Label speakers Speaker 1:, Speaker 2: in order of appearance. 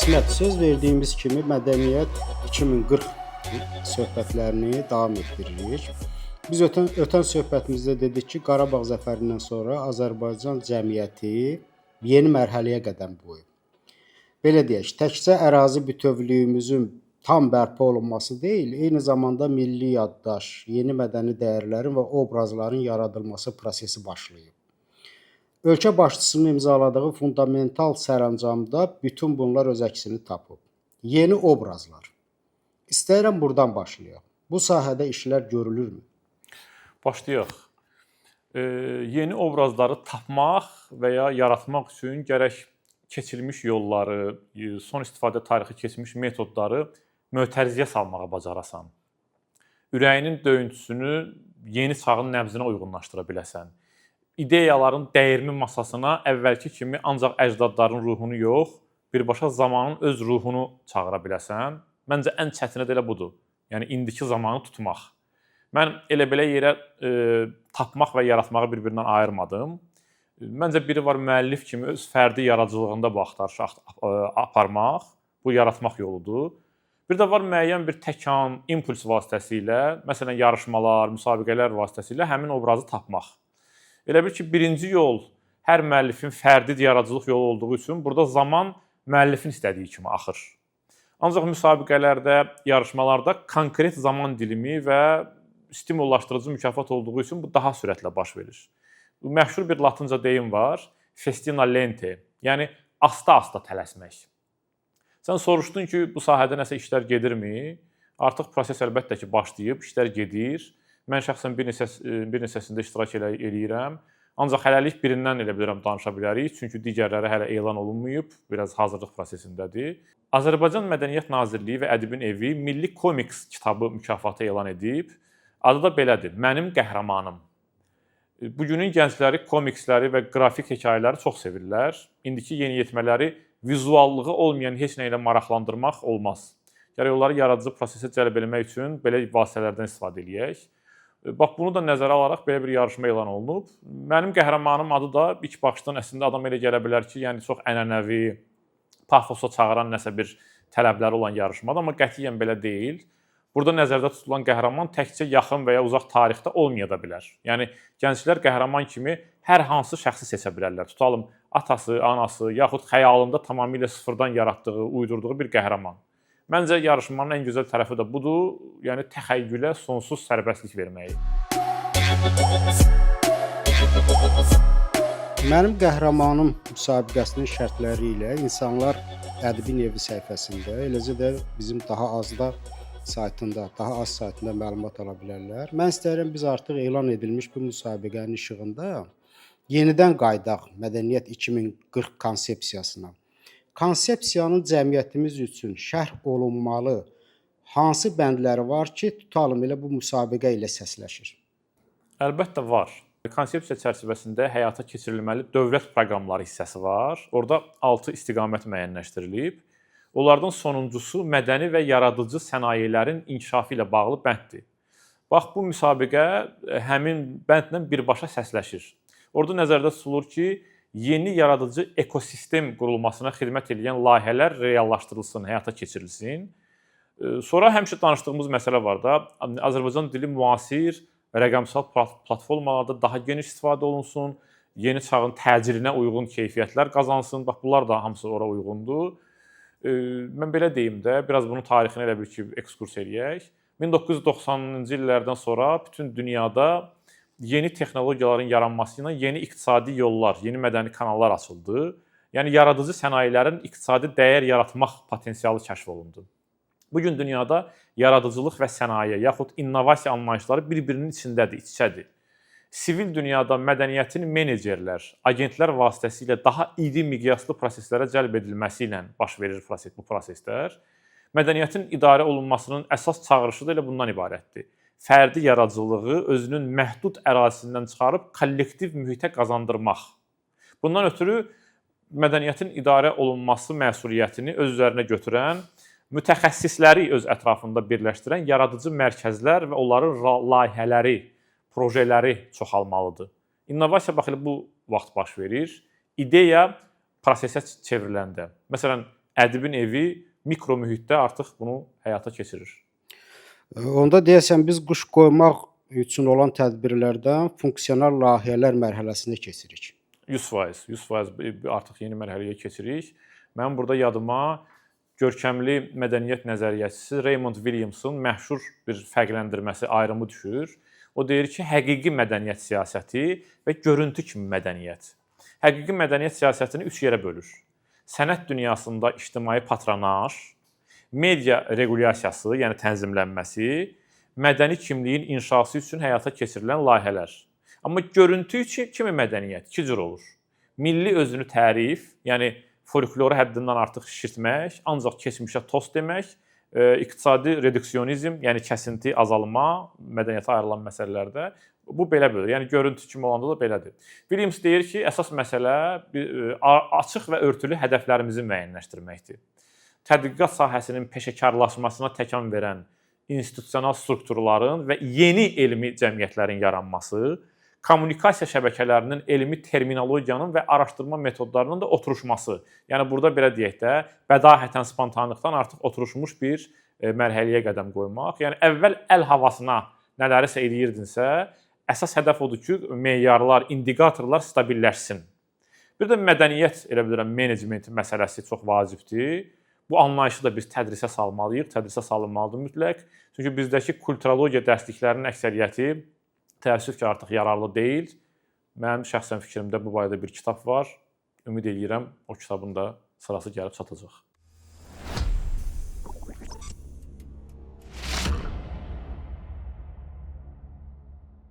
Speaker 1: İsmət, söz verdiyimiz kimi Mədəniyyət 2040 söhbətlərini davam etdiririk. Biz ötən söhbətimizdə dedik ki, Qarabağ zəfərindən sonra Azərbaycan cəmiyyəti yeni mərhələyə qədəm qoyub. Belə deyək, təkcə ərazi bütövlüyümüzün tam bərpa olunması deyil, eyni zamanda milli yaddaş, yeni mədəni dəyərlərin və obrazların yaradılması prosesi başlayıb. Ölkə başçısının imzaladığı fundamental sərəncamda bütün bunlar öz əksini tapıb. Yeni obrazlar. İstəyirəm buradan başlayaq. Bu sahədə işlər görülürmü?
Speaker 2: Başlayaq. Yeni obrazları tapmaq və ya yaratmaq üçün gərək keçirilmiş yolları, son istifadə tarixi keçmiş metodları mötərizəyə salmağa bacarasan. Ürəyinin döyüntüsünü yeni çağın nəbzinə uyğunlaşdıra biləsən. İdeyaların dəyirmi masasına əvvəlki kimi ancaq əcdadların ruhunu yox, birbaşa zamanın öz ruhunu çağıra biləsən. Məncə ən çətini də elə budur. Yəni indiki zamanı tutmaq. Mən elə-belə yerə tapmaq və yaratmağı bir-birindən ayırmadım. Məncə biri var müəllif kimi öz fərdi yaradıcılığında bu axtarışı aparmaq, bu yaratmaq yoludur. Bir də var müəyyən bir təkan, impuls vasitəsilə, məsələn yarışmalar, müsabiqələr vasitəsilə həmin obrazı tapmaq. Elə bil ki, birinci yol hər müəllifin fərdi yaradıcılıq yolu olduğu üçün burada zaman müəllifin istədiyi kimi axır. Ancaq müsabiqələrdə, yarışmalarda konkret zaman dilimi və stimullaşdırıcı mükafat olduğu üçün bu daha sürətlə baş verir. Məşhur bir latınca deyim var, festina lente, yəni asta-asta tələsmək. Sən soruşdun ki, bu sahədə nəsə işlər gedirmi? Artıq proses əlbəttə ki, başlayıb, işlər gedir. Mən şəxsən bir neçəsində iştirak eləyirəm. Ancaq hələlik birindən elə bilirəm danışa bilərik, çünki digərləri hələ elan olunmayıb, biraz hazırlıq prosesindədir. Azərbaycan Mədəniyyət Nazirliyi və Ədibin Evi Milli Komiks kitabı mükafatı elan edib. Adı da belədir, Mənim Qəhrəmanım. Bugünün gəncləri komiksləri və qrafik hekayələri çox sevirlər. İndiki yeniyetmələri vizuallığı olmayan heç nə ilə maraqlandırmaq olmaz. Gərək onları yaradıcı prosesə cəlb etmək üçün belə vasitələrdən istifadə edək. Bax, bunu da nəzərə alaraq belə bir yarışma elan olunub. Mənim qəhrəmanım adı da ilk baxışdan əslində adam elə gələ bilər ki, yəni çox ənənəvi, pafosa çağıran nəsə bir tələbləri olan yarışmadır, amma qətiyyən belə deyil. Burada nəzərdə tutulan qəhrəman təkcə yaxın və ya uzaq tarixdə olmaya da bilər. Yəni, gənclər qəhrəman kimi hər hansı şəxsi seçə bilərlər. Tutalım, atası, anası, yaxud xəyalında tamamilə sıfırdan yaratdığı, uydurduğu bir qəhrəman. Məncə, yarışmanın ən gözəl tərəfi də budur, yəni təxəyyülə sonsuz sərbəstlik verməyi.
Speaker 1: Mənim qəhrəmanım müsabiqəsinin şərtləri ilə insanlar Ədibin Evi səhifəsində, eləcə də bizim daha az saytında məlumat ala bilərlər. Mən istəyirəm biz artıq elan edilmiş bu müsabiqənin işığında yenidən qaydaq Mədəniyyət 2040 konsepsiyasına. Konsepsiyanın cəmiyyətimiz üçün şərh olunmalı hansı bəndləri var ki, tutalım elə bu müsabiqə ilə səsləşir?
Speaker 2: Əlbəttə var. Konsepsiya çərçivəsində həyata keçirilməli dövlət proqramları hissəsi var. Orada 6 istiqamət müəyyənləşdirilib. Onlardan sonuncusu mədəni və yaradıcı sənayelerin inkişafı ilə bağlı bənddir. Bax, bu müsabiqə həmin bəndlə birbaşa səsləşir. Orada nəzərdə tutulur ki, yeni yaradıcı ekosistem qurulmasına xidmət edən layihələr reallaşdırılsın, həyata keçirilsin. Sonra həmişə danışdığımız məsələ var da, Azərbaycan dili müasir rəqəmsal platformalarda daha geniş istifadə olunsun, yeni çağın təcirinə uyğun keyfiyyətlər qazansın. Bax, bunlar da hamısı ora uyğundur. Mən belə deyim də, biraz bunun tarixini elə bir ki, ekskurs eləyək. 1990-cı illərdən sonra bütün dünyada yeni texnologiyaların yaranması ilə yeni iqtisadi yollar, yeni mədəni kanallar açıldı. Yəni, yaradıcı sənayelerin iqtisadi dəyər yaratmaq potensialı kəşf olundu. Bugün dünyada yaradıcılıq və sənaye, yaxud innovasiya anlayışları bir-birinin içindədir, iç-içədir. Sivil dünyada mədəniyyətin menecerlər, agentlər vasitəsilə daha iri miqyaslı proseslərə cəlb edilməsi ilə baş verir bu proseslər. Mədəniyyətin idarə olunmasının əsas çağırışı da elə bundan ibarətdir. Fərdi yaradıcılığı özünün məhdud ərazisindən çıxarıb kollektiv mühitə qazandırmaq. Bundan ötürü mədəniyyətin idarə olunması məsuliyyətini öz üzərinə götürən, mütəxəssisləri öz ətrafında birləşdirən yaradıcı mərkəzlər və onların layihələri, projeləri çoxalmalıdır. İnnovasiya bax elə bu vaxt baş verir. İdeya prosesə çevriləndə. Məsələn, ədibin evi mikro mühitdə artıq bunu həyata keçirir.
Speaker 1: Onda deyəsən biz quş qoymaq üçün olan tədbirlərdən funksional layihələr mərhələsinə keçirik.
Speaker 2: 100% artıq yeni mərhələyə keçirik. Mənim burada yadıma görkəmli mədəniyyət nəzəriyyəçisi Raymond Williamson məşhur bir fərqləndirməsi, ayrımı düşür. O deyir ki, həqiqi mədəniyyət siyasəti və görüntü kimi mədəniyyət. Həqiqi mədəniyyət siyasətini 3 yerə bölür. Sənət dünyasında ictimai patronaj, media regulyasiyası, yəni tənzimlənməsi, mədəni kimliyin inşası üçün həyata keçirilən layihələr. Amma görüntü kimi mədəniyyət 2 cür olur. Milli özünü tərif, yəni folkloru həddindən artıq şişirtmək, ancaq keçmişə tost demək, iqtisadi reduksionizm, yəni kəsinti, azalma, mədəniyyətə ayrılan məsələlərdə bu belə bölür. Yəni görüntü kimi olanda da belədir. Williams deyir ki, əsas məsələ açıq və örtülü hədəflərimizi müəyyənləşdirməkdir. Tədqiqat sahəsinin peşəkarlaşmasına təkan verən institusional strukturların və yeni elmi cəmiyyətlərin yaranması, kommunikasiya şəbəkələrinin elmi terminologiyanın və araşdırma metodlarının da oturuşması. Yəni burada belə deyək də, bədahətən spontanlıqdan artıq oturuşmuş bir mərhələyə qədəm qoymaq. Yəni əvvəl əl havasına nələrisə eləyirdinsə, əsas hədəf odur ki, meyarlar, indikatorlar stabilləşsin. Bir də mədəniyyət, elə bilirəm, menecment məsələsi çox vacibdir. Bu anlayışı da biz tədrisə salmalıyıq, tədrisə salınmalıdır mütləq. Çünki bizdəki kulturologiya dərsliklərinin əksəriyyəti təəssüf ki, artıq yararlı deyil. Mənim şəxsən fikrimdə bu barədə bir kitab var. Ümid edirəm o kitabın da sırası gəlib çatacaq.